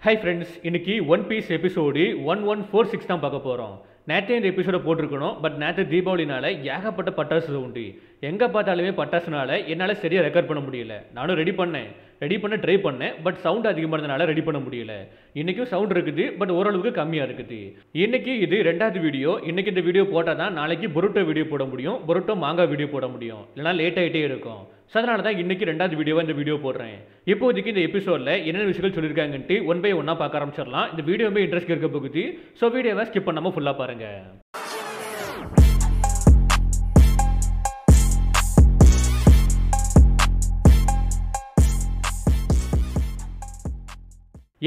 Hi friends, இன்னைக்கு one piece episode 1146 தான் பார்க்க போகிறோம். நேற்றே இந்த எபிசோட போட்டிருக்கணும், பட் நேற்று தீபாவளினால ஏகப்பட்ட பட்டாசு உண்டு. எங்கே பார்த்தாலுமே பட்டாசுனால என்னால் சரியாக ரெக்கார்ட் பண்ண முடியல. நானும் ரெடி பண்ண ட்ரை பண்ணேன், பட் சவுண்ட் அதிகமாக இருந்தனால ரெடி பண்ண முடியல. இன்றைக்கும் சவுண்ட் இருக்குது, பட் ஓரளவுக்கு கம்மியாக இருக்குது. இன்றைக்கி இது ரெண்டாவது வீடியோ. இன்றைக்கி இந்த வீடியோ போட்டால் தான் நாளைக்கு பொருட்டோ வீடியோ போட முடியும், பொருட்டோ மாங்காய் வீடியோ போட முடியும், இல்லைனா லேட் ஆகிட்டே இருக்கும். ஸோ அதனால தான் இன்றைக்கி ரெண்டாவது வீடியோவாக இந்த வீடியோ போடுறேன். இப்போதைக்கு இந்த எபிசோடில் என்னென்ன விஷயங்கள் சொல்லியிருக்காங்கன்ட்டு ஒன் பை ஒன்னாக பார்க்க ஆரம்பிச்சிடலாம். இந்த வீடியோவே இன்ட்ரெஸ்ட் இருக்க போகுது. ஸோ வீடியோவை ஸ்கிப் பண்ணாமல் ஃபுல்லாக பாருங்கள்.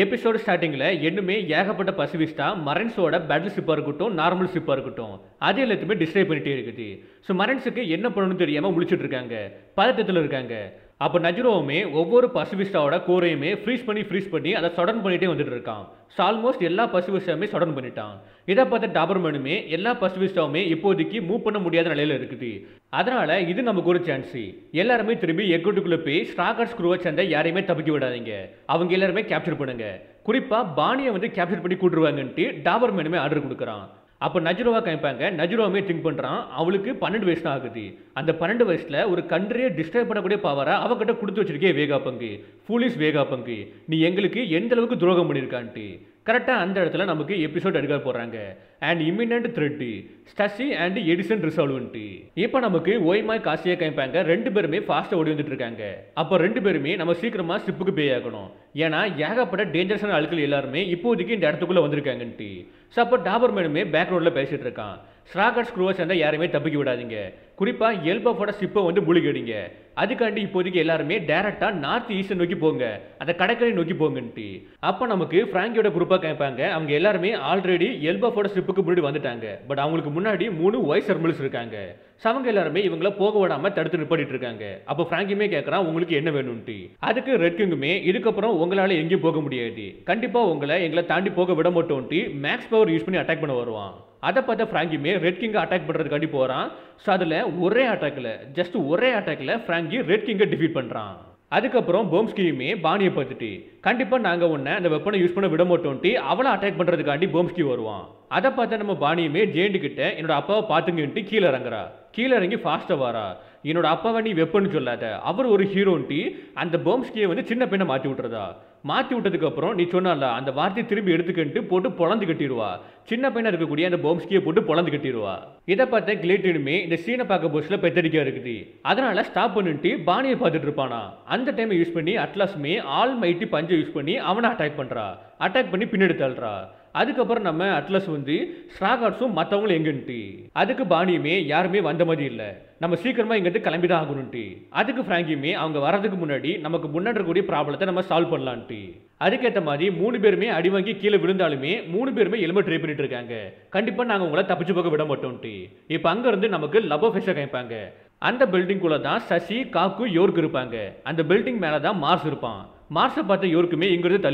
எபிசோடு ஸ்டார்டிங்கில் இன்னுமே ஏகப்பட்ட பசிபிஸ்டா மரைன்ஸோட பேட்டில் ஷிப்பாக இருக்கட்டும், நார்மல் ஷிப்பாக இருக்கட்டும், அது எல்லாத்தையுமே டிஸ்ட்ரைப் பண்ணிகிட்டே இருக்குது. ஸோ மரைன்ஸுக்கு என்ன பண்ணணும்னு தெரியாமல் முழிச்சிட்டு இருக்காங்க, பதட்டத்தில் இருக்காங்க. அப்போ நஜ்ரோவுமே ஒவ்வொரு பசிபிஸ்டாவோட கோரையுமே ஃப்ரீஸ் பண்ணி அதை சடன் பண்ணிகிட்டே வந்துட்டு இருக்கான். ஸோ ஆல்மோஸ்ட் எல்லா பசிபிஸ்டாவுமே சடன் பண்ணிட்டான். இதை பார்த்த டாபர்மேனுமே எல்லா பசிபிஸ்டாவுமே இப்போதைக்கு மூவ் பண்ண முடியாத நிலையில் இருக்குது. அதனால் இது நமக்கு ஒரு சான்ஸு. எல்லாருமே திரும்பி எக்கோட்டுக்குள்ளே போய் ஸ்ட்ராகர்ஸ் குரூவை சேர்ந்த யாரையுமே தப்பிக்க விடாதீங்க, அவங்க எல்லாருமே கேப்சர் பண்ணுங்க. குறிப்பாக பானியை வந்து கேப்சர் பண்ணி கூட்டுருவாங்கன்ட்டு டாபர்மேனுமே ஆர்டர் கொடுக்குறான். அப்போ நஜ்ரோவா கேட்பாங்க. நஜ்ரோவுமே திங்க் பண்ணுறான், அவளுக்கு 12 வயசு தான் ஆகுது. அந்த 12 வயசில் ஒரு கண்ட்ரியை டிஸ்டர்ப் பண்ணக்கூடிய பவரை அவகிட்ட கொடுத்து வச்சிருக்கே வேகா பங்கு, ஃபூலிஸ் வேகா பங்கு, நீ எங்களுக்கு எந்த அளவுக்கு துரோகம் பண்ணியிருக்கான்ட்டு. கரெக்டாக அந்த இடத்துல நமக்கு எபிசோட் எடுக்க போகிறாங்க. அண்ட் இம்மினன்ட் த்ரெட்டு ஸ்டசி அண்ட் எடிசன் ரிசால்வ்ன்ட்டு. இப்போ நமக்கு ஓய்மாய் காசியா கேட்பாங்க. ரெண்டு பேருமே ஃபாஸ்ட்டாக ஓடி வந்துட்டு இருக்காங்க. அப்போ ரெண்டு பேருமே நம்ம சீக்கிரமாக ஷிப்புக்கு பே ஆகணும், ஏன்னா ஏகப்பட்ட டேஞ்சரஸான ஆட்கள் எல்லாருமே இப்போதைக்கு இந்த இடத்துக்குள்ளே வந்திருக்காங்கன்ட்டு. ஸோ அப்போ டாபர்மேனுமே பேக்ரவுண்டில் பேசிகிட்டு இருக்கான். ஸ்ட்ராகர்ஸ் குரூவை சேர்ந்த யாரையுமே தப்பிக்க விடாதீங்க, குறிப்பாக எல்பாஃபோட ஷிப்பை வந்து முழுகடிங்க. அதுக்காண்டி இப்போதைக்கு எல்லாருமே டேரெக்டாக நார்த் ஈஸ்ட் நோக்கி போங்க, அந்த கடற்கரை நோக்கி போங்கன்ட்டு. அப்போ நமக்கு ஃப்ராங்கியோட குரூப்பாக கேட்பாங்க. அவங்க எல்லாருமே ஆல்ரெடி எல்பாஃபோட ஷிப்புக்கு முன்னாடி வந்துட்டாங்க, பட் அவங்களுக்கு முன்னாடி 3 வைஸ் அட்மிரல்ஸ் இருக்காங்க. ஸோ அவங்க எல்லாருமே இவங்கள போக விடாமல் தடுத்து நிப்பாட்டிட்டு இருக்காங்க. அப்போ ஃப்ராங்கியுமே கேட்குறான், உங்களுக்கு என்ன வேணும்ட்டு. அதுக்கு ரெட் கிங்குமே, இதுக்கப்புறம் உங்களால் எங்கேயும் போக முடியாது, கண்டிப்பாக எங்களை தாண்டி போக விட மாட்டோம்ட்டு மேக்ஸ் பவர் யூஸ் பண்ணி அட்டாக் பண்ண வருவான். அதை பார்த்த ஃப்ராங்கியுமே ரெட் கிங்கை அட்டாக் பண்ணுறதுக்காண்டி போகிறான். ஸோ அதில் ஒரே அட்டாக்கில் ஃப்ராங்கி ரெட் கிங்கை டிஃபீட் பண்ணுறான். அதுக்கப்புறம் போம்ஸ்கியுமே பானியை பார்த்துட்டு, கண்டிப்பாக நாங்கள் உன்னை அந்த வெப்பனை யூஸ் பண்ண விட மாட்டோம்ட்டு அவளை அட்டாக் பண்ணுறதுக்காண்டி போம்ஸ்கி வருவான். அதை பார்த்த நம்ம பானியுமே ஜெயண்டு கிட்ட என்னோட அப்பாவை பார்த்துங்கன்ட்டு கீழே இறங்குறா. கீழே இறங்கி ஃபாஸ்ட்டாக வரா. என்னோட அப்பாவை நீ வெப்பன்னு சொல்லாத, அவர் ஒரு ஹீரோன்ட்டு அந்த போம்ஸ்கியை வந்து சின்ன பெண்ணை மாற்றி விட்டுறதா. மாற்றி விட்டதுக்கப்புறம் நீ சொன்னால அந்த வார்த்தையை திரும்பி எடுத்துக்கிட்டு போட்டு பொழந்து கட்டிடுவா. சின்ன பையனாக இருக்கக்கூடிய அந்த போம்ஸ்கியை போட்டு பொழந்து கட்டிடுவா. இதை பார்த்த கிளேட்டனுமே இந்த சீனை பார்க்க போஸ்டில் பெத்தடிக்கா இருக்குது. அதனால ஸ்டாப் பண்ணிட்டு பானியை பார்த்துட்டு இருப்பானா. அந்த டைமை யூஸ் பண்ணி அட்லாஸுமே ஆல் மைட்டி பஞ்சை யூஸ் பண்ணி அவனை அட்டாக் பண்ணுறா. அட்டாக் பண்ணி பின்னாடி தள்ளுறா. அதுக்கப்புறம் நம்ம அட்லஸ் வந்து ஸ்ட்ராகார்ட்ஸும் மற்றவங்களும் எங்கன்ட்டு. அதுக்கு பானியுமே யாருமே வந்த மாதிரி இல்லை, நம்ம சீக்கிரமாக இங்கேருந்து கிளம்பி தான் ஆகணும்ட்டு. அதுக்கு ஃப்ராங்கியுமே அவங்க வரதுக்கு முன்னாடி நமக்கு முன்னாடி இருக்கக்கூடிய ப்ராப்ளத்தை நம்ம சால்வ் பண்ணலான்ட்டு. அதுக்கேற்ற மாதிரி 3 பேருமே அடி வாங்கி கீழே விழுந்தாலுமே 3 பேருமே எலும்பு ட்ரை பண்ணிட்டு இருக்காங்க. கண்டிப்பாக நாங்கள் உங்களை தப்பிச்சு போக விட மாட்டோம்ட்டு. இப்போ அங்கேருந்து நமக்கு லபோ ஃபெஷை கேட்பாங்க. அந்த பில்டிங்குள்ளே தான் சசி, காக்கு, யோர்க் இருப்பாங்க. அந்த பில்டிங் மேலே தான் மார்ஸ் இருப்பான். மார்ஸை பார்த்த யோர்க்குமே இங்கிருந்து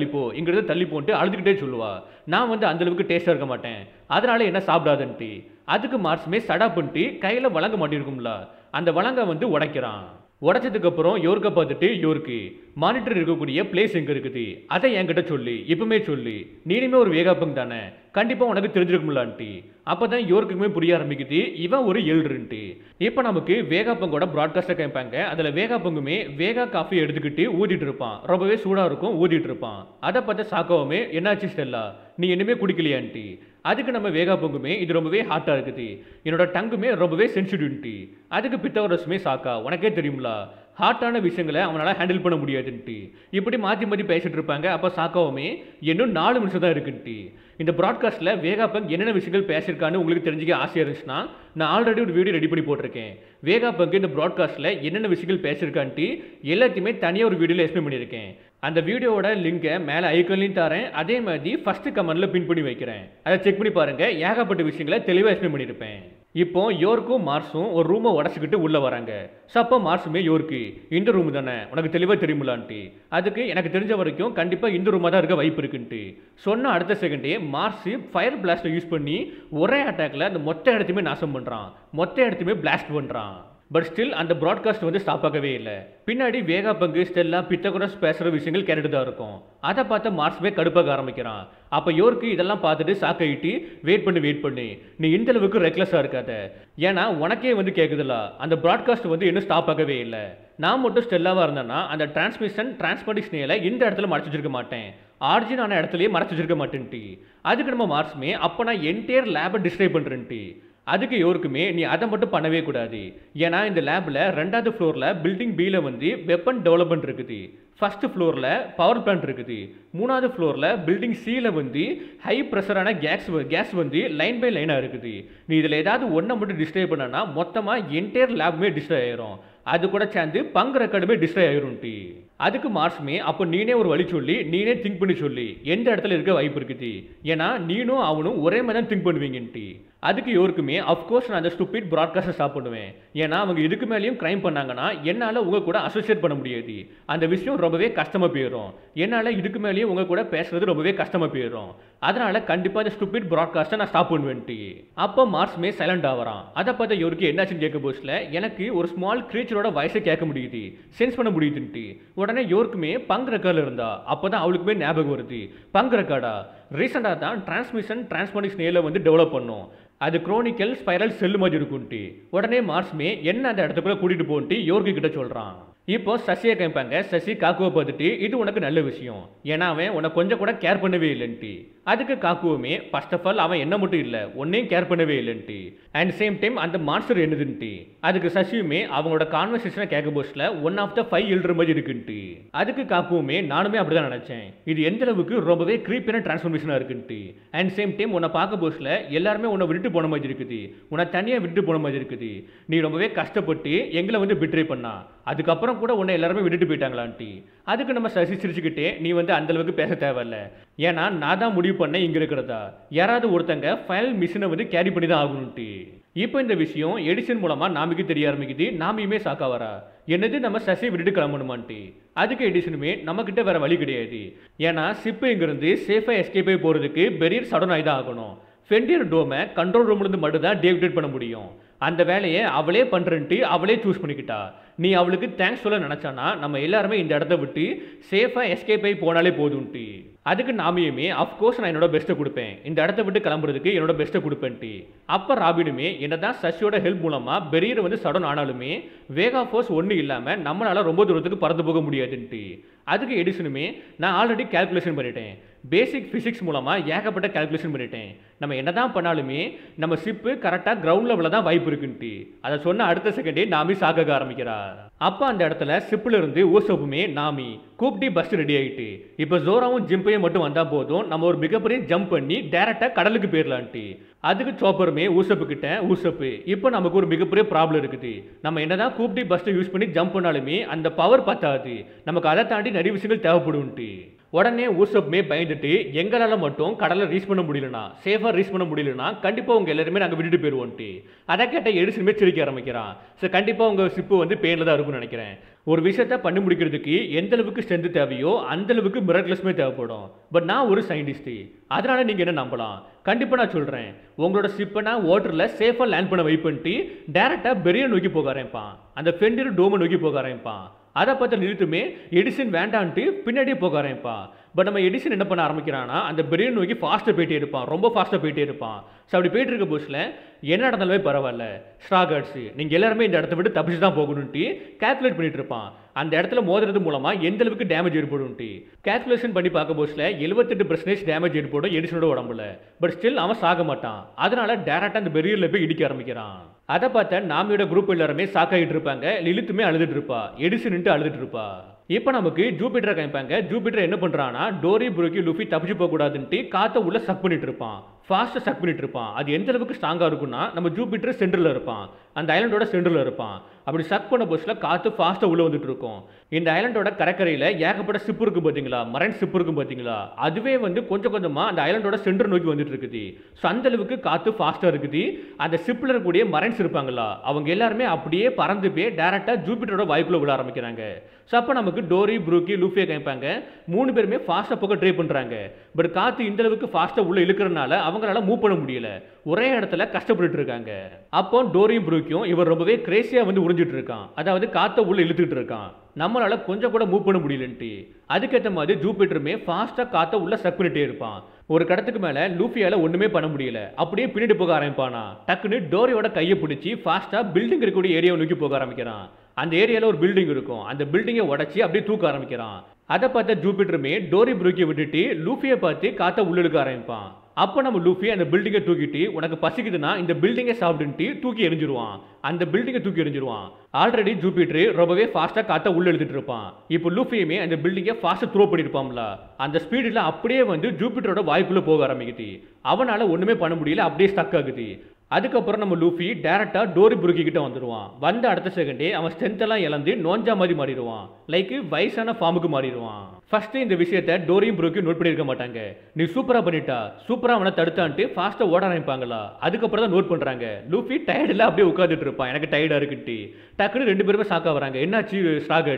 தள்ளிப்போன்ட்டு அழுதுகிட்டே சொல்லுவா, நான் வந்து அந்தளவுக்கு டேஸ்ட்டாக இருக்க மாட்டேன், அதனால என்ன சாப்பிடாதுன்ட்டு. அதுக்கு மார்ஸுமே சடா பண்ணிட்டு கையில் வழங்க மாட்டிருக்கும்ல, அந்த வழங்க வந்து உடைக்கிறான். உடைச்சதுக்கப்புறம் யோர்க்கை பார்த்துட்டு, யோர்க்கு மானிட்டர் இருக்கக்கூடிய பிளேஸ் எங்கே இருக்குது அதை என்கிட்ட சொல்லி, இப்பவுமே சொல்லி, நீனுமே ஒரு வேகாப்பங் தானே, கண்டிப்பாக உனக்கு தெரிஞ்சிருக்கும்லான்ட்டு. அப்போ தான் யோர்க்குமே புரிய ஆரம்பிக்குது இவன் ஒரு எல்ருன்ட்டு. இப்போ நமக்கு வேகாப்பங்கோட ப்ராட்காஸ்ட்டை கேட்பாங்க. அதில் வேகாப்பங்குமே வேகா காஃபி எடுத்துக்கிட்டு ஊதிட்டு இருப்பான். ரொம்பவே சூடாக இருக்கும், ஊதிட்டு இருப்பான். அதை பார்த்த சாக்காவுமே, என்னாச்சு ஸ்டெல்லா, நீ என்னமே குடிக்கலையான்ட்டு. அதுக்கு நம்ம வேகா பொங்குமே, இது ரொம்பவே ஹாட்டாக இருக்குது, என்னோட டங்குமே ரொம்பவே சென்சிட்டிவ்ன்ட்டு. அதுக்கு பித்தவரசுமே, சாக்கா உனக்கே தெரியுங்களா, ஹாட்டான விஷயங்களை அவனால் ஹேண்டில் பண்ண முடியாதுன்ட்டு. இப்படி மாற்றி பேசிகிட்டு இருப்பாங்க. அப்போ சாக்காவுமே, இன்னும் 4 நிமிஷம் தான் இருக்குன்ட்டு. இந்த ப்ராட்காஸ்ட்டில் வேகாப்பங் என்னென்ன விஷயங்கள் பேசியிருக்கான்னு உங்களுக்கு தெரிஞ்சுக்க ஆசையாக இருந்துச்சுன்னா நான் ஆல்ரெடி ஒரு வீடியோ ரெடி பண்ணி போட்டிருக்கேன். வேகாப்பங் இந்த ப்ராட்காஸ்ட்டில் என்னென்ன விஷயங்கள் பேசியிருக்கான்ட்டு எல்லாத்தையுமே தனியாக ஒரு வீடியோவில் எக்ஸ்பிளைன் பண்ணியிருக்கேன். அந்த வீடியோவோட லிங்கை மேலே ஐக்கன்லையும் தரேன், அதே மாதிரி ஃபஸ்ட்டு கமெண்டில் பின் பண்ணி வைக்கிறேன். அதை செக் பண்ணி பாருங்கள். ஏகப்பட்ட விஷயங்களை தெளிவாக எக்ஸ்பிளைன் பண்ணியிருப்பேன். இப்போ யோர்க்கும் மார்ஸும் ஒரு ரூமை உடச்சிக்கிட்டு உள்ளே வராங்க. ஸோ அப்போ மார்ஸுமே, யோர்க்கு இந்த ரூம் தானே உனக்கு தெளிவாக தெரியுமில்லான்ட்டு. அதுக்கு எனக்கு தெரிஞ்ச வரைக்கும் கண்டிப்பாக இந்த ரூமாக தான் இருக்க வாய்ப்பு இருக்குன்ட்டு சொன்ன அடுத்த செகண்டே மார்ஸு ஃபயர் பிளாஸ்ட்டை யூஸ் பண்ணி ஒரே அட்டாக்ல அந்த மொத்த இடத்தையுமே நாசம் பண்ணுறான், மொத்த இடத்தையுமே பிளாஸ்ட் பண்ணுறான். பட் ஸ்டில் அந்த ப்ராட்காஸ்ட் வந்து ஸ்டாப் ஆகவே இல்லை. பின்னாடி வேகா பங்கு, ஸ்டெல்லா, பித்தகுரஸ் பேசுகிற விஷயங்கள் கேட்டுட்டு தான் இருக்கும். அதை பார்த்து மார்ஸ்மே கடுப்பாக ஆரம்பிக்கிறான். அப்போ யோர்க்கு இதெல்லாம் பார்த்துட்டு சாக்காயிட்டு வெயிட் பண்ணி நீ இந்த அளவுக்கு ரெக்லெஸ்ஸாக இருக்காத, ஏன்னா உனக்கே வந்து கேட்குதுல அந்த ப்ராட்காஸ்ட் வந்து இன்னும் ஸ்டாப் ஆகவே இல்லை. நான் மட்டும் ஸ்டெல்லாவாக இருந்தேன்னா அந்த டிரான்ஸ்மிஷனேல இந்த இடத்துல மறைச்சு வச்சிருக்க மாட்டேன், ஆரிஜின் ஆன இடத்துலயே மறைச்சு வச்சிருக்க மாட்டேன்ட்டு. அதுக்கு நம்ம மார்ஸ்மே அப்போ நான் என்டையர் லேபை டிஸ்ட்ரைப் பண்ணுறேன்ட்டு. அதுக்கு யோருக்குமே நீ அதை மட்டும் பண்ணவே கூடாது, ஏன்னா இந்த லேபில் 2வது ஃப்ளோரில் பில்டிங் பியில் வந்து வெப்பன் டெவலப்மெண்ட் இருக்குது, ஃபஸ்ட்டு ஃப்ளோரில் பவர் பிளான்ட் இருக்குது, 3வது ஃப்ளோரில் பில்டிங் சியில் வந்து ஹை ப்ரெஷரான கேஸ் வந்து லைன் பை லைனாக இருக்குது. நீ இதில் ஏதாவது ஒன்றை மட்டும் டிஸ்ட்ராய் பண்ணனா மொத்தமாக என்டையர் லேபுமே டிஸ்ட்ராய் ஆயிரும், அது கூட சேர்ந்து பங்கு ரெக்கார்டுமே டிஸ்ட்ராய் ஆயிரும்ட்டி. அதுக்கு மார்ஸ்மே அப்போ நீனே ஒரு வழி சொல்லி, நீனே திங்க் பண்ணி சொல்லி எந்த இடத்துல இருக்க வாய்ப்பு இருக்குது, ஏன்னா நீனும் அவனும் ஒரே மாதிரி தான் திங்க் பண்ணுவீங்கன்ட்டு. அதுக்கு யோருக்குமே அஃப்கோர்ஸ் நான் அந்த ஸ்டூபிட் ப்ராட்காஸ்ட்டை ஸ்டாப் பண்ணுவேன், ஏன்னா அவங்க இதுக்கு மேலேயும் க்ரைம் பண்ணாங்கன்னா என்னால் உங்கள் கூட அசோசியேட் பண்ண முடியாது, அந்த விஷயம் ரொம்பவே கஷ்டமாக போயிடும், என்னால் இதுக்கு மேலேயும் உங்கள் கூட பேசுறது ரொம்பவே கஷ்டமாக போயிடும், அதனால் கண்டிப்பாக அந்த ஸ்டூபிட் ப்ராட்காஸ்ட்டை நான் ஸ்டாப் பண்ணுவேன்ட்டு. அப்போ மார்ஸ்மே சைலண்ட் ஆகிறான். அதை பார்த்த யோருக்கு என்னாச்சுன்னு கேட்க போஸ்டில் எனக்கு ஒரு ஸ்மால் கிரீச்சரோட வாய்ஸை கேட்க முடியுது, சென்ஸ் பண்ண முடியுதுன்ட்டு. உடனே யோருக்குமே பங்கு ரெக்கார்டில் இருந்தா அப்போ தான் அவளுக்குமே ஞாபகம் வருது, பங்கு ரெக்கார்டா ரீசெண்டாக தான் டிரான்ஸ்மிஷனேல வந்து டெவலப் பண்ணும், அது குரோனிக்கல் ஸ்பைரல் செல்லு மாதிரி இருக்குன்ட்டு. உடனே மார்ஸ்மே என்ன அந்த இடத்துக்குள்ள கூட்டிட்டு போன்ட்டு யோர்க்கு கிட்ட சொல்றான். இப்போ சசியை கேட்பாங்க. சசி காக்குவை பார்த்துட்டு இது உனக்கு நல்ல விஷயம், ஏன்னா அவன் உன்னை கொஞ்சம் கூட கேர் பண்ணவே இல்லைன்ட்டு. அதுக்கு காக்குவுமே ஃபர்ஸ்ட் ஆஃப் ஆல் அவன் என்ன மட்டும் இல்லை ஒன்னையும் கேர் பண்ணவே இல்லைன்ட்டு, அண்ட் சேம் டைம் அந்த மான்ஸ்டர் என்னதுன்ட்டு. அதுக்கு சசியுமே அவங்களோட கான்வர்சேஷனை கேட்க போஸ்ட்ல 1 ஆஃப் த 5 எழுதுற மாதிரி இருக்குன்ட்டு. அதுக்கு காக்குவுமே நானுமே அப்படிதான் நினைச்சேன், இது எந்த அளவுக்கு ரொம்பவே க்ரீப்பியான டிரான்ஸ்ஃபர்மேஷனாக இருக்குன்ட்டு. அண்ட் சேம் டைம் உன்னை பார்க்க போஸ்ட்ல எல்லாருமே உன்னை விட்டு போன மாதிரி இருக்குது, உன்னை தனியாக விட்டு போன மாதிரி இருக்குது, நீ ரொம்பவே கஷ்டப்பட்டு எங்களை வந்து பிட்ரே பண்ணா, அதுக்கப்புறம் கூட உன்னை எல்லாருமே விட்டுட்டு போயிட்டாங்களான்ட்டு. அதுக்கு நம்ம சசி சிரிச்சுக்கிட்டே நீ வந்து அந்த அளவுக்கு பேச தேவையில்ல, ஏன்னா நான் தான் முடிவு பண்ண இங்க இருக்கிறதா, யாராவது ஒருத்தங்க ஃபைல் மிஷினை வந்து கேரி பண்ணி தான் ஆகணும்ட்டு. இப்போ இந்த விஷயம் எடிசன் மூலமா நாமிக்கு தெரிய ஆரம்பிக்குது. நாமியுமே சாக்கா வரா, என்னது நம்ம சசியை விட்டுட்டு கிளம்பணுமான்ட்டு. அதுக்கு எடிசனுமே நம்ம கிட்ட வேற வழி கிடையாது, ஏன்னா ஷிப்பு இங்கிருந்து சேஃபா எஸ்கேப் ஆகி போறதுக்கு பெரியர் சடன் ஆகி தான் ஆகணும். ஃபெண்டியர் டோமை கண்ட்ரோல் ரூம்லேருந்து மட்டும் தான் டீஆக்டிவேட் பண்ண முடியும், அந்த வேலையை அவளே பண்ணுறன்ட்டு அவளே சூஸ் பண்ணிக்கிட்டா. நீ அவளுக்கு தேங்க்ஸ் சொல்ல நினச்சானா நம்ம எல்லாருமே இந்த இடத்த விட்டு சேஃபாக எஸ்கேப் ஆகி போனாலே போதும்ட்டு. அதுக்கு நாமியுமே அஃப்கோர்ஸ் நான் என்னோட பெஸ்ட்டை கொடுப்பேன், இந்த இடத்த விட்டு கிளம்புறதுக்கு என்னோட பெஸ்ட்டை கொடுப்பேன்ட்டு. அப்போ ராபினுமே என்னதான் சசியோட ஹெல்ப் மூலமாக பெரியர் வந்து சடன் ஆனாலுமே வேகா ஃபோர்ஸ் ஒன்றும் இல்லாமல் நம்மளால் ரொம்ப தூரத்துக்கு பறந்து போக முடியாதுன்ட்டு. அதுக்கு எடிசனுமே நான் ஆல்ரெடி கால்குலேஷன் பண்ணிட்டேன், பேசிக் ஃபிசிக்ஸ் மூலமாக ஏகப்பட்ட கால்குலேஷன் பண்ணிட்டேன், நம்ம என்னதான் பண்ணாலுமே நம்ம ஷிப்பு கரெக்டாக கிரவுண்ட் லெவலில் தான் வாய்ப்பு இருக்குன்ட்டு. அதை சொன்ன அடுத்த செகண்டே நாமி சாக்க ஆரம்பிக்கிறா. அப்போ அந்த இடத்துல ஷிப்பில் இருந்து ஊசோப்புமே நாமி கூப்பிட்டு பஸ் ரெடி ஆகிட்டு, இப்போ ஜோராவும் ஜிம்பையும் மட்டும் வந்தால் போதும் நம்ம ஒரு மிகப்பெரிய ஜம்ப் பண்ணி டேரெக்டாக கடலுக்கு போயிடலான்ட்டு. அதுக்கு சோப்பருமே ஊசப்பு கிட்ட ஊசப்பு இப்போ நமக்கு ஒரு மிகப்பெரிய ப்ராப்ளம் இருக்குது, நம்ம என்னதான் கூப்பிட்டு பஸ்ஸை யூஸ் பண்ணி ஜம்ப் பண்ணாலுமே அந்த பவர் பத்தாது, நமக்கு அதை தாண்டி நிறைய விஷயங்கள் தேவைப்படும்ட்டு. உடனே ஊசப்புமே பயந்துட்டு எங்களால் மட்டும் கடலை ரீச் பண்ண முடியலனா, சேஃபாக ரீச் பண்ண முடியலனா கண்டிப்பாக உங்கள் எல்லாருமே நாங்கள் விட்டுட்டு போயிடுவோன்ட்டு. அதை கேட்ட எடிசனுமே சிரிக்க ஆரம்பிக்கிறான். ஸோ கண்டிப்பாக உங்கள் ஷிப்பு வந்து பெயினில் தான் இருக்கும்னு நினைக்கிறேன், ஒரு விஷயத்தை பண்ணி முடிக்கிறதுக்கு எந்த அளவுக்கு ஸ்ட்ரென்த் தேவையோ அந்த அளவுக்கு மிராக்கிள்ஸுமே தேவைப்படும், பட் நான் ஒரு சயின்டிஸ்ட்டு, அதனால நீங்கள் என்ன நம்பலாம், கண்டிப்பாக நான் சொல்கிறேன் உங்களோட ஷிப்பை நான் வாட்டரில் சேஃபாக லேண்ட் பண்ண வெயிட் பண்ணிட்டு டேரெக்டாக பெரிய நோக்கி போக ஆரம்பிப்பான், அந்த ஃபெண்டியர் டோமை நோக்கி போக ஆரம்பிப்பான். அதை பார்த்து நிறுத்துமே எடிசன் வேண்டான்ட்டு பின்னாடியே போக ஆரம்பிப்பான். பட் நம்ம எடிசன் என்ன பண்ண ஆரம்பிக்கிறான்னா அந்த பெரிய நோக்கி ஃபாஸ்ட்டாக போயிட்டே இருப்பான், ரொம்ப ஃபாஸ்ட்டாக போயிட்டே இருப்பான். ஸோ அப்படி போயிட்டு இருக்க போஸ்டில் என்ன நடந்தாலுமே பரவாயில்ல ஸ்ட்ராகர்ட்ஸு நீங்கள் எல்லாருமே இந்த இடத்த விட்டு தப்பிச்சு தான் போகணுன்ட்டு கேல்குலேட் பண்ணிட்டு இருப்பான். அந்த இடத்துல மோதுறது மூலமாக எந்த அளவுக்கு டேமேஜ் ஏற்படும்ட்டு கேல்குலேஷன் பண்ணி பார்க்க போஸ்டில் 78% டேமேஜ் ஏற்படும் எடிசனோட உடம்புல. பட் ஸ்டில் அவன் சாக மாட்டான், அதனால டேரக்டாக அந்த பெரியரில் போய் இடிக்க ஆரம்பிக்கிறான். அதை பார்த்த நாமியோட குரூப் எல்லாருமே சாக்காகிட்டு இருப்பாங்க, லிலித்துமே அழுதுட்டு இருப்பா, எடிசன்ட்டு அழுதுட்டு இருப்பா. இப்போ நமக்கு ஜூபிட்டரை காமிப்பாங்க. ஜூபிட்டர் என்ன பண்ணுறான்னா டோரி புரோக்கி லுஃபி தப்பிச்சு போகக்கூடாதுன்ட்டு காற்றை உள்ள சக் பண்ணிட்டு இருப்பான், ஃபாஸ்ட்டாக சக் பண்ணிட்டு இருப்பான். அது எந்த அளவுக்கு ஸ்ட்ராங்காக இருக்குன்னா நம்ம ஜூபிட்டர் சென்டரில் இருப்பான், அந்த ஐலண்டோட சென்டரில் இருப்பான். அப்படி சக் பண்ண போஸ்டில் காற்று ஃபாஸ்ட்டாக உள்ளே வந்துட்டு இருக்கும். இந்த ஐலண்டோட கடற்கரையில் ஏகப்பட்ட ஷிப் இருக்கும் பார்த்தீங்களா, மரைன் ஷிப் இருக்கும் பார்த்தீங்களா, அதுவே வந்து கொஞ்சம் கொஞ்சமாக அந்த ஐலண்டோட சென்டர் நோக்கி வந்துட்டு இருக்குது. ஸோ அந்த அளவுக்கு காற்று ஃபாஸ்ட்டாக இருக்குது. அந்த ஷிப்பில் இருக்கக்கூடிய மரைன்ஸ் இருப்பாங்களா அவங்க எல்லாருமே அப்படியே பறந்து போய் டேரெக்டாக ஜூபிட்டரோட வாய்க்குள்ளே விட ஆரம்பிக்கிறாங்க. ஸோ அப்போ நமக்கு டோரி புரூக்கி லூஃபியை காமிப்பாங்க. 3 பேருமே ஃபாஸ்ட்டாக போக ட்ரை பண்ணுறாங்க. பட் காற்று இந்த அளவுக்கு ஃபாஸ்ட்டாக உள்ளே இழுக்கிறனால அவங்க அவங்களால மூவ் பண்ண முடியல. ஒரே இடத்துல கஷ்டப்பட்டுட்டு இருக்காங்க. அப்போ டோரியும் ப்ரூக்கியும் இவர் ரொம்பவே கிரேசியா வந்து உறிஞ்சிட்டு இருக்கான். அதாவது காத்த உள்ள இழுத்துட்டு இருக்கான். நம்மளால கொஞ்சம் கூட மூவ் பண்ண முடியலன்ட்டு. அதுக்கேற்ற மாதிரி ஜூபிட்டருமே ஃபாஸ்டா காத்த உள்ள சக் பண்ணிட்டே இருப்பான். ஒரு கடத்துக்கு மேல லூஃபியால ஒண்ணுமே பண்ண முடியல. அப்படியே பின்னாடி போக ஆரம்பிப்பானா. டக்குன்னு டோரியோட கையை பிடிச்சி ஃபாஸ்டா பில்டிங் இருக்கக்கூடிய ஏரியாவை நோக்கி போக ஆரம்பிக்கிறான். அந்த ஏரியால ஒரு பில்டிங் இருக்கும். அந்த பில்டிங்கை உடைச்சி அப்படியே தூக்க ஆரம்பிக்கிறான். அதை பார்த்த ஜூபிட்டருமே டோரி ப்ரூக்கியை விட்டுட்டு லூஃபியை பார்த்து காத்த உள்ளிழுக்க ஆரம்பிப்பான். அப்போ நம்ம லூஃபி அந்த பில்டிங்கை தூக்கிட்டு உனக்கு பசிக்குதுன்னா இந்த பில்டிங்கை சாப்பிட்டுட்டு தூக்கி எரிஞ்சிருவான். அந்த பில்டிங்கை தூக்கி எரிஞ்சிருவான். ஆல்ரெடி ஜூபிட்டர் ரொம்பவே ஃபாஸ்ட்டாக காத்த உள்ள எழுதிட்டு இருப்பான். இப்போ லூஃபியுமே அந்த பில்டிங்கை ஃபாஸ்ட்டாக த்ரோ பண்ணியிருப்பான்ல. அந்த ஸ்பீடில் அப்படியே வந்து ஜூபிட்டரோட வாய்க்குள்ளே போக ஆரம்பிக்குது. அவனால் ஒன்றுமே பண்ண முடியல, அப்படியே ஸ்டக் ஆகுது. அதுக்கப்புறம் நம்ம லூஃபி டேரக்டா டோரி ப்ரூக்கி கிட்ட வந்துடுவான். வந்த அடுத்த செகண்டே அவன் ஸ்ட்ரென்த் எல்லாம் இழந்து நோஞ்சா மாதிரி மாறிடுவான். லைக் வயசான ஃபார்முக்கு மாறிடுவான். ஃபர்ஸ்ட் இந்த விஷயத்தை டோரியும் ப்ரூக்கியும் நோட் பண்ணியிருக்க மாட்டாங்க. நீ சூப்பரா பண்ணிட்டா, சூப்பரா அவனை தடுத்தான்ட்டு ஃபாஸ்டா ஓட ஆரம்பிப்பாங்களா. அதுக்கப்புறம் தான் நோட் பண்றாங்க லூஃபி டயர்டில் அப்படியே உட்காந்துட்டு இருப்பான். எனக்கு டயர்டா இருக்குட்டு. டக்குன்னு ரெண்டு பேருமே ஷாக்கா வராங்க. என்னாச்சு ஸ்டாக்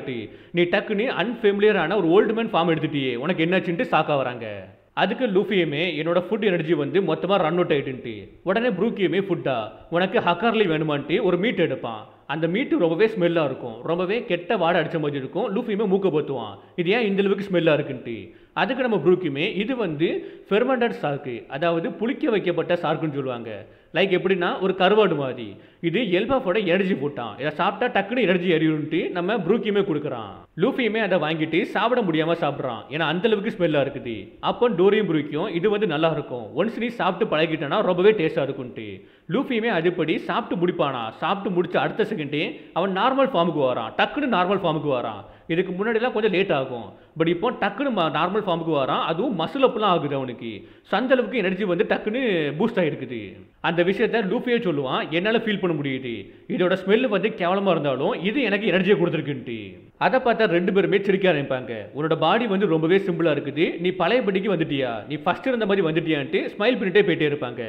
நீ டக்குன்னு அன்ஃபெமிலியரான ஒரு ஓல்டு மேன் ஃபார்ம் எடுத்துட்டியே, உனக்கு என்னாச்சுன்ட்டு ஷாக்கா வராங்க. அதுக்கு லூஃபியுமே என்னோட ஃபுட் எனர்ஜி வந்து மொத்தமாக ரன் அவுட் ஆகிட்டுன்ட்டு. உடனே ப்ரூக்கியுமே ஃபுட்டா உனக்கு ஹக்கார்லி வேணுமான்ட்டு ஒரு மீட் எடுப்பான். அந்த மீட்டு ரொம்பவே ஸ்மெல்லாக இருக்கும். ரொம்பவே கெட்ட வாடை அடித்த மாதிரி இருக்கும். லூஃபியுமே மூக்க போத்துவான். இது ஏன் இந்த அளவுக்கு ஸ்மெல்லாக இருக்குன்ட்டு. அதுக்கு நம்ம ப்ரூக்கியுமே இது வந்து ஃபெர்மெண்டட் சார்க்கு, அதாவது புளிக்க வைக்கப்பட்ட சார்க்குன்னு சொல்லுவாங்க. லைக் எப்படின்னா ஒரு கருவாடு மாதிரி. இது எல்பாஃபோட எனர்ஜி போட்டான். இதை சாப்பிட்டா டக்குன்னு எனர்ஜி எரியும்ட்டு நம்ம ப்ரூக்கியுமே கொடுக்குறான். லூஃபியுமே அதை வாங்கிட்டு சாப்பிட முடியாமல் சாப்பிட்றான். ஏன்னா அந்த அளவுக்கு ஸ்மெல்லாக இருக்குது. அப்போ டோரியும் ப்ரூக்கியும் இது வந்து நல்லா இருக்கும், ஒன்ஸ் நீ சாப்பிட்டு பழகிட்டனா ரொம்பவே டேஸ்ட்டாக இருக்கும்ட்டு. லூஃபியுமே அதுபடி சாப்பிட்டு முடிப்பானா. சாப்பிட்டு முடிச்ச அடுத்த செகண்டே அவன் நார்மல் ஃபார்முக்கு வரான். டக்குன்னு நார்மல் ஃபார்முக்கு வரான். இதுக்கு முன்னாடிலாம் கொஞ்சம் லேட் ஆகும். பட் இப்போ டக்குன்னு நார்மல் ஃபார்முக்கு வரான். அதுவும் மசில் அப்லாம் ஆகுது அவனுக்கு. அந்த அளவுக்கு எனர்ஜி வந்து டக்குன்னு பூஸ்ட் ஆகிருக்குது. அந்த விஷயத்த லூஃபியே சொல்லுவான், என்னால் ஃபீல் பண்ண முடியுது. இதோட ஸ்மெல் வந்து கேவலமாக இருந்தாலும் இது எனக்கு எனர்ஜியை கொடுத்துருக்குன்ட்டு. அதை பார்த்தா ரெண்டு பேருமே சிரிக்க ஆரம்பிப்பாங்க. உன்னோட பாடி வந்து ரொம்பவே சிம்பிளாக இருக்குது, நீ பழையபடிக்கு வந்துட்டியா, நீ ஃபர்ஸ்ட் இருந்த மாதிரி வந்துட்டியான்ட்டு ஸ்மைல் பண்ணிட்டே போயிட்டே இருப்பாங்க.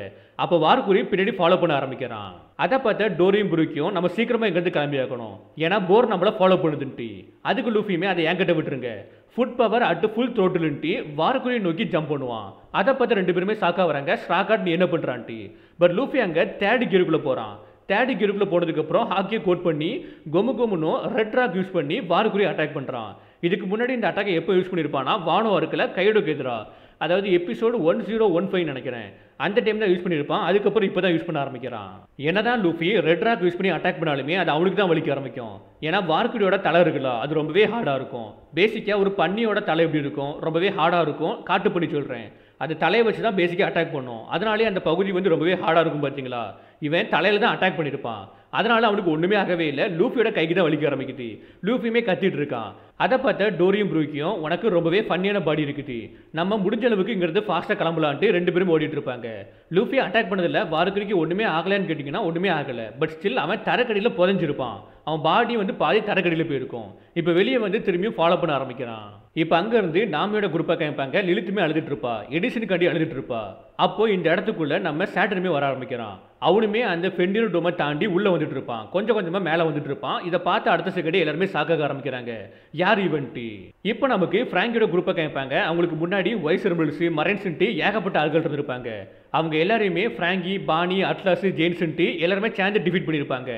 அப்போ வார்குரி பின்னாடி ஃபாலோ பண்ண ஆரம்பிக்கிறான். அதை பார்த்தா டோரியும் ப்ரூக்கியும் நம்ம சீக்கிரமாக இங்கேருந்து கிளம்பி ஆகணும், ஏன்னா போர் நம்மளை ஃபாலோ பண்ணுதுன்ட்டு. அதுக்கு லூஃபியுமே அதை என்கிட்ட விட்டுருங்க, ஃபுட் பவர் அட் ஃபுல் த்ரோட்டில்ன்ட்டு வார்குரியை நோக்கி ஜம்ப் பண்ணுவான். அதை பார்த்து ரெண்டு பேருமே ஷாக்கா வராங்க. ஸ்ட்ராகாட் நீ என்ன பண்ணுறான்ட்டு. பட் லூஃபி அங்கே தேர்ட் கியருக்குள்ளே போகிறான். தேர்ட் கியருக்குள்ளே போனதுக்கப்புறம் ஹாக்கியை கோட் பண்ணி கொமு கொமுனோ ரெட் ராக் யூஸ் பண்ணி வார்குரியை அட்டாக் பண்ணுறான். இதுக்கு முன்னாடி இந்த அட்டாக்கை எப்போ யூஸ் பண்ணியிருப்பானா வானோ இருக்குல்ல கையோடுக்கு எதிராக, அதாவது எபிசோடு 1015 நினைக்கிறேன், அந்த டைம் தான் யூஸ் பண்ணியிருப்பான். அதுக்கப்புறம் இப்போ தான் யூஸ் பண்ண ஆரம்பிக்கிறான். என்னதான் லூஃபி ரெட் ராக் யூஸ் பண்ணி அட்டாக் பண்ணாலுமே அது அவனுக்கு தான் வலிக்க ஆரம்பிக்கும். ஏன்னா வார்குரியோட தலை இருக்குல்ல, அது ரொம்பவே ஹார்டாக இருக்கும். பேசிக்காக ஒரு பன்னியோட தலை எப்படி இருக்கும், ரொம்பவே ஹார்டாக இருக்கும். காட்டு பண்ணி சொல்கிறேன், அது தலையை வச்சு தான் பேசிக்காக அட்டாக் பண்ணும். அதனாலே அந்த பகுதி வந்து ரொம்பவே ஹார்டாக இருக்கும். பார்த்தீங்களா, இவன் தலையில் தான் அட்டாக் பண்ணியிருப்பான். அதனால அவனுக்கு ஒன்றுமே ஆகவே இல்லை. லூஃபியோட கைக்கு தான் வலிக்க ஆரம்பிக்குது. லூஃபியுமே கத்திட்டு இருக்கான். அதை பார்த்த டோரியும் ப்ரூக்கியும் உனக்கு ரொம்பவே ஃபன்னியான பாடி இருக்குது, நம்ம முடிஞ்ச அளவுக்கு இங்கிருந்து ஃபாஸ்ட்டாக கிளம்பலான்ட்டு ரெண்டு பேரும் ஓடிட்டு இருப்பாங்க. லூஃபி அட்டாக் பண்ணதில்ல வார்குரிக்கு ஒன்றுமே ஆகலைன்னு கேட்டிங்கன்னா ஒன்றுமே ஆகலை. பட் ஸ்டில் அவன் தரக்கடியில் புதைஞ்சிருப்பான். அவன் பாடி வந்து பாதி தரக்கடியில் போயிருக்கும். இப்போ வெளியே வந்து திரும்பியும் ஃபாலோ பண்ண ஆரம்பிக்கிறான். இப்போ அங்கேருந்து நாமியோட குரூப்பாக கேட்பாங்க. லிலித்துமே அழுதுட்டு இருப்பா, எடிசனுக்காண்டி அழுதுட்டு இருப்பா. அப்போ இந்த இடத்துக்குள்ள நம்ம சேட்டருமே வர ஆரம்பிக்கிறான். அவனுமே அந்த ஃபெண்டினோ டோமை தாண்டி உள்ளே வந்துட்டு இருப்பான். கொஞ்சம் கொஞ்சமாக மேலே வந்துட்டு இருப்பான். இதை பார்த்து அடுத்த செகண்டே எல்லாருமே சாக்க ஆரம்பிக்கிறாங்க, யார் இவன்ட்டு. இப்போ நமக்கு ஃப்ராங்கியோட குரூப்பை கேட்பாங்க. அவங்களுக்கு முன்னாடி வைஸ் ரெமில்ஸ் மரைன்ஸ்ன்ட்டு ஏகப்பட்ட ஆள்கள் இருந்திருப்பாங்க. அவங்க எல்லாரையுமே ஃப்ராங்கி, பானி, அட்லாஸ், ஜெயின்ஸ்ன்ட்டு எல்லாருமே சேர்ந்து டிஃபீட் பண்ணியிருப்பாங்க.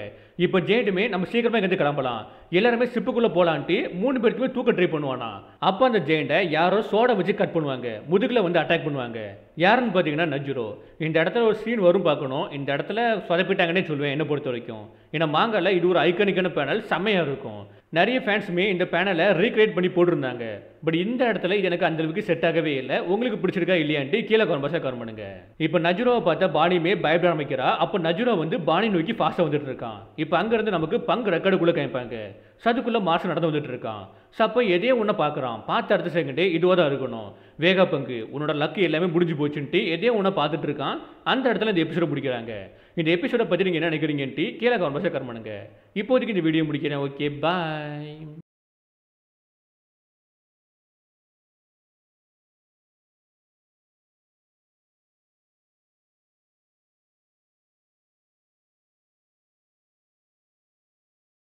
இப்போ ஜெயின்ட்டுமே நம்ம சீக்கிரமாக இங்கேருந்து கிளம்பலாம், எல்லாருமே ஷிப்புக்குள்ளே போகலான்ட்டு 3 பேருக்குமே தூக்க ட்ரை பண்ணுவானா. அப்போ அந்த ஜெயின்ட்டை யாரோ சோடை வச்சு கட் பண்ணுவாங்க, முதுகில் வந்து அட்டாக் பண்ணுவாங்க. யாருன்னு பார்த்தீங்கன்னா நஜ்ரோ. இந்த இடத்துல ஒரு சீன் வரும் பார்க்கணும். இந்த இடத்துல சொதப்பிட்டாங்கன்னே சொல்லுவேன் என்னை பொறுத்த வரைக்கும். ஏன்னா மாங்கால இது ஒரு ஐகானிக்கான பேனல், செம்மையாக இருக்கும். நிறைய ஃபேன்ஸுமே இந்த பேனலை ரீக்ரியேட் பண்ணி போட்டிருந்தாங்க. பட் இந்த இடத்துல இது எனக்கு அந்த அளவுக்கு செட் ஆகவே இல்லை. உங்களுக்கு பிடிச்சிருக்கா இல்லையான்ட்டு கீழே கமெண்ட் பண்ணுங்க. இப்போ நஜ்ரோவை பார்த்தா பானியுமே பயப்பட ஆரம்பிக்கிறா. அப்போ நஜ்ரோ வந்து பானி நோக்கி ஃபாஸ்ட்டாக வந்துட்டு இருக்கான். இப்போ அங்கேருந்து நமக்கு பங்கு ரெக்கார்டுக்குள்ளே கேட்பாங்க. சதுக்குள்ளே மார்ச் நடந்து வந்துட்டு இருக்கான். அப்போ எதையோ ஒன்று பார்க்குறான். பார்த்து அடுத்த செகண்டே இதுவாக தான் இருக்கணும், வேகா பங்கு உன்னோட லக்கு எல்லாமே முடிஞ்சு போச்சுன்ட்டு எதையோ ஒன்று பார்த்துட்டு இருக்கான். அந்த இடத்துல இந்த எபிசோட முடிக்கிறாங்க. இந்த எபிசோட பற்றி நீங்கள் என்ன நினைக்கிறீங்கன்ட்டு கீழே கமெண்ட் பண்ணுங்க. இப்போதைக்கு இந்த வீடியோ முடிக்கிறேன். ஓகே, பாய்.